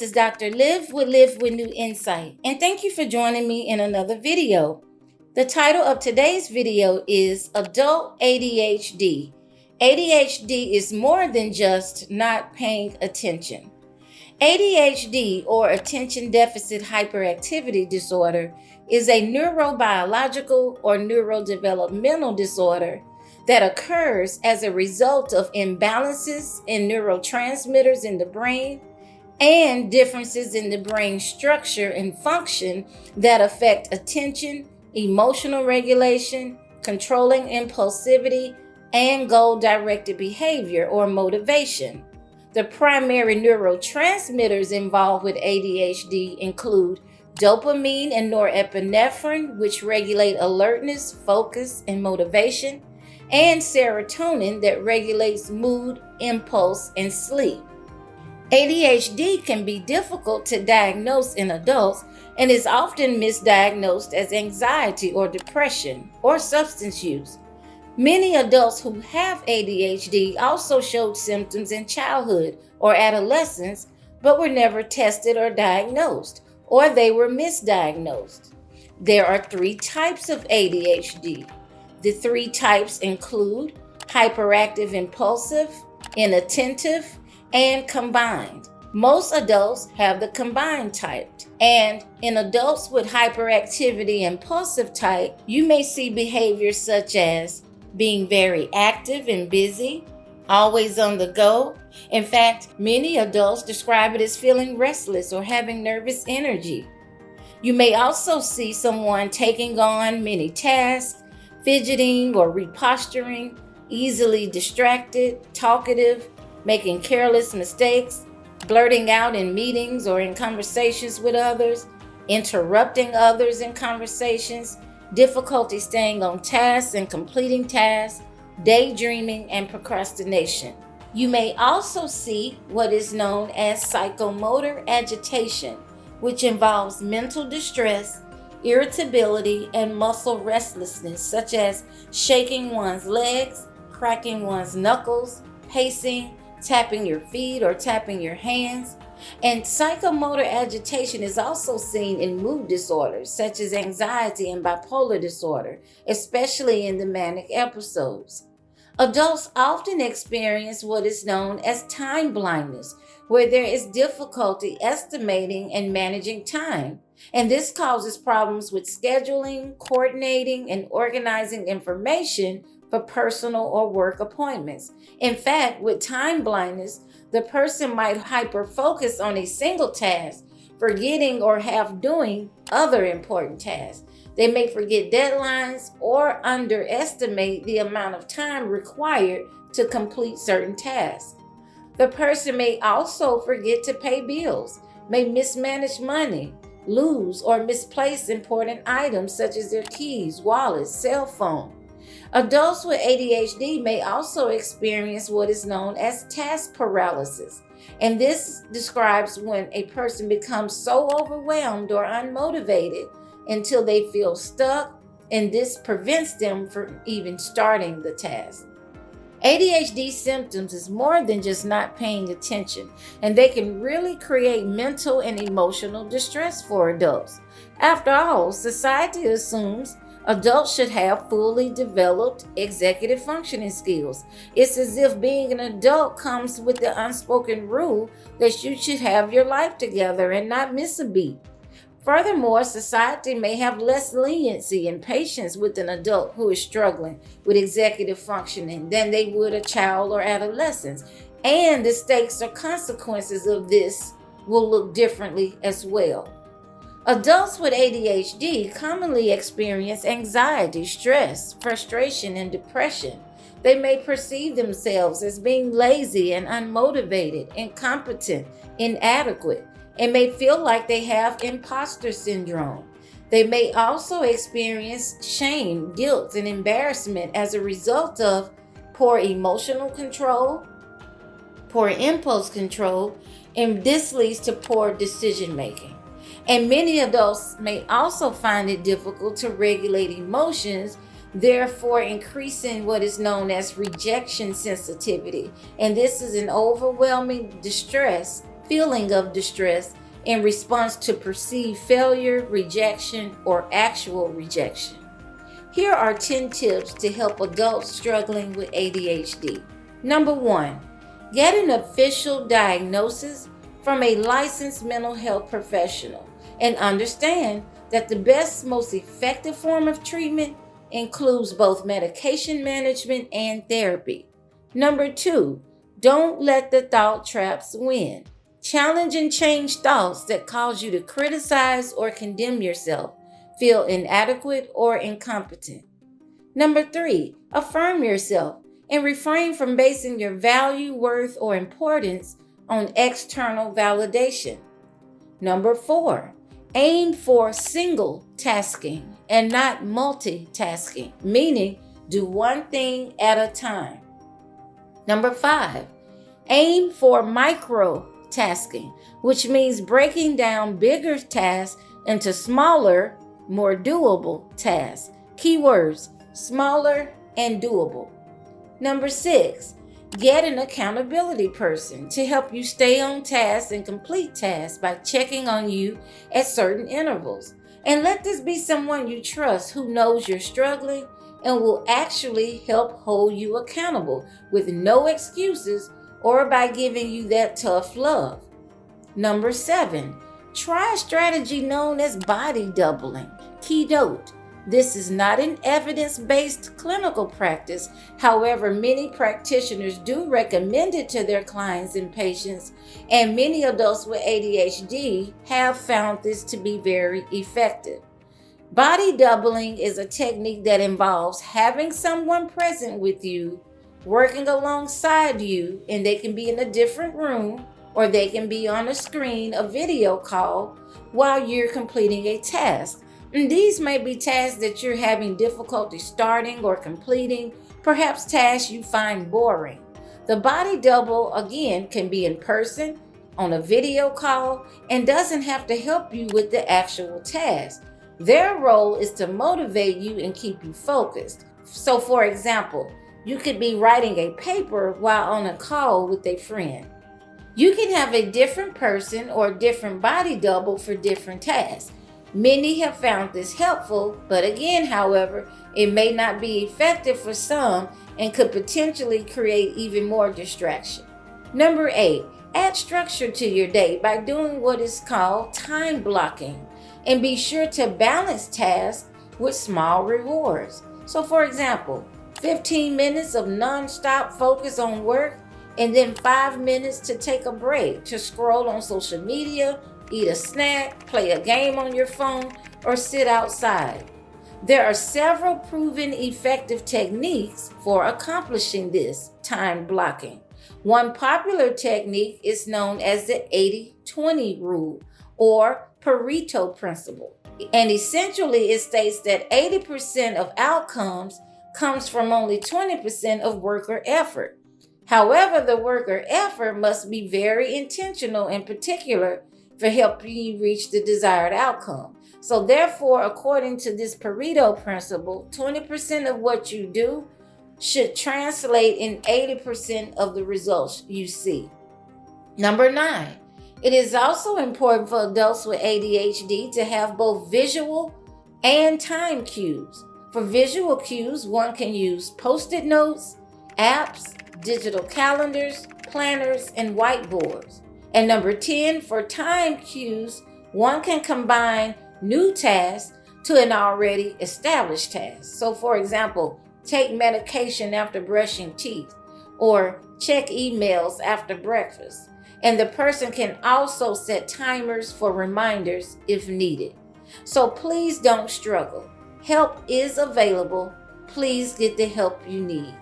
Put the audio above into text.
is Dr. Live with New Insight, and thank you for joining me in another video. The title of today's video is Adult ADHD. ADHD is more than just not paying attention. ADHD, or Attention Deficit Hyperactivity Disorder, is a neurobiological or neurodevelopmental disorder that occurs as a result of imbalances in neurotransmitters in the brain and differences in the brain structure and function that affect attention, emotional regulation, controlling impulsivity, and goal-directed behavior or motivation. The primary neurotransmitters involved with ADHD include dopamine and norepinephrine, which regulate alertness, focus, and motivation, and serotonin that regulates mood, impulse, and sleep. ADHD can be difficult to diagnose in adults and is often misdiagnosed as anxiety or depression or substance use. Many adults who have ADHD also showed symptoms in childhood or adolescence, but were never tested or diagnosed, or they were misdiagnosed. There are 3 types of ADHD. The 3 types include hyperactive impulsive, inattentive, and combined. Most adults have the combined type, and in adults with hyperactivity impulsive type, you may see behaviors such as being very active and busy, always on the go. In fact, many adults describe it as feeling restless or having nervous energy. You may also see someone taking on many tasks, fidgeting or reposturing, easily distracted, talkative, making careless mistakes, blurting out in meetings or in conversations with others, interrupting others in conversations, difficulty staying on task and completing tasks, daydreaming, and procrastination. You may also see what is known as psychomotor agitation, which involves mental distress, irritability, and muscle restlessness, such as shaking one's legs, cracking one's knuckles, pacing, tapping your feet or tapping your hands. And psychomotor agitation is also seen in mood disorders such as anxiety and bipolar disorder, especially in the manic episodes. Adults often experience what is known as time blindness, where there is difficulty estimating and managing time. And this causes problems with scheduling, coordinating, and organizing information for personal or work appointments. In fact, with time blindness, the person might hyper-focus on a single task, forgetting or half doing other important tasks. They may forget deadlines or underestimate the amount of time required to complete certain tasks. The person may also forget to pay bills, may mismanage money, lose or misplace important items such as their keys, wallets, cell phone. Adults with ADHD may also experience what is known as task paralysis, and this describes when a person becomes so overwhelmed or unmotivated until they feel stuck, and this prevents them from even starting the task. ADHD symptoms is more than just not paying attention, and they can really create mental and emotional distress for adults. After all, society assumes adults should have fully developed executive functioning skills. It's as if being an adult comes with the unspoken rule that you should have your life together and not miss a beat. Furthermore, society may have less leniency and patience with an adult who is struggling with executive functioning than they would a child or adolescent. And the stakes or consequences of this will look differently as well. Adults with ADHD commonly experience anxiety, stress, frustration, and depression. They may perceive themselves as being lazy and unmotivated, incompetent, inadequate, and may feel like they have imposter syndrome. They may also experience shame, guilt, and embarrassment as a result of poor emotional control, poor impulse control, and this leads to poor decision making. And many adults may also find it difficult to regulate emotions, therefore increasing what is known as rejection sensitivity. And this is an overwhelming distress feeling of distress in response to perceived failure, rejection, or actual rejection. Here are 10 tips to help adults struggling with ADHD. Number 1, get an official diagnosis from a licensed mental health professional and understand that the best, most effective form of treatment includes both medication management and therapy. Number 2, don't let the thought traps win. Challenge and change thoughts that cause you to criticize or condemn yourself, feel inadequate or incompetent. Number 3, affirm yourself and refrain from basing your value, worth, or importance on external validation. Number 4, aim for single tasking and not multitasking, meaning do one thing at a time. Number 5, aim for microtasking, which means breaking down bigger tasks into smaller, more doable tasks. Keywords: smaller and doable. Number 6, get an accountability person to help you stay on task and complete tasks by checking on you at certain intervals. And let this be someone you trust who knows you're struggling and will actually help hold you accountable with no excuses or by giving you that tough love. Number 7, try a strategy known as body doubling. Key note: this is not an evidence-based clinical practice. However, many practitioners do recommend it to their clients and patients, and many adults with ADHD have found this to be very effective. Body doubling is a technique that involves having someone present with you, working alongside you, and they can be in a different room or they can be on a screen, a video call, while you're completing a task. And these may be tasks that you're having difficulty starting or completing, perhaps tasks you find boring. The body double, again, can be in person, on a video call, and doesn't have to help you with the actual task. Their role is to motivate you and keep you focused. So, for example, you could be writing a paper while on a call with a friend. You can have a different person or different body double for different tasks. Many have found this helpful, but again, however, it may not be effective for some and could potentially create even more distraction. Number 8, add structure to your day by doing what is called time blocking, and be sure to balance tasks with small rewards. So for example, 15 minutes of non-stop focus on work, and then 5 minutes to take a break to scroll on social media, eat a snack, play a game on your phone, or sit outside. There are several proven effective techniques for accomplishing this time blocking. One popular technique is known as the 80-20 rule or Pareto Principle. And essentially it states that 80% of outcomes comes from only 20% of worker effort. However, the worker effort must be very intentional and particular for helping you reach the desired outcome. So therefore, according to this Pareto principle, 20% of what you do should translate in 80% of the results you see. Number 9, it is also important for adults with ADHD to have both visual and time cues. For visual cues, one can use Post-it notes, apps, digital calendars, planners, and whiteboards. And number 10, for time cues, one can combine new tasks to an already established task. So for example, take medication after brushing teeth or check emails after breakfast. And the person can also set timers for reminders if needed. So please don't struggle. Help is available. Please get the help you need.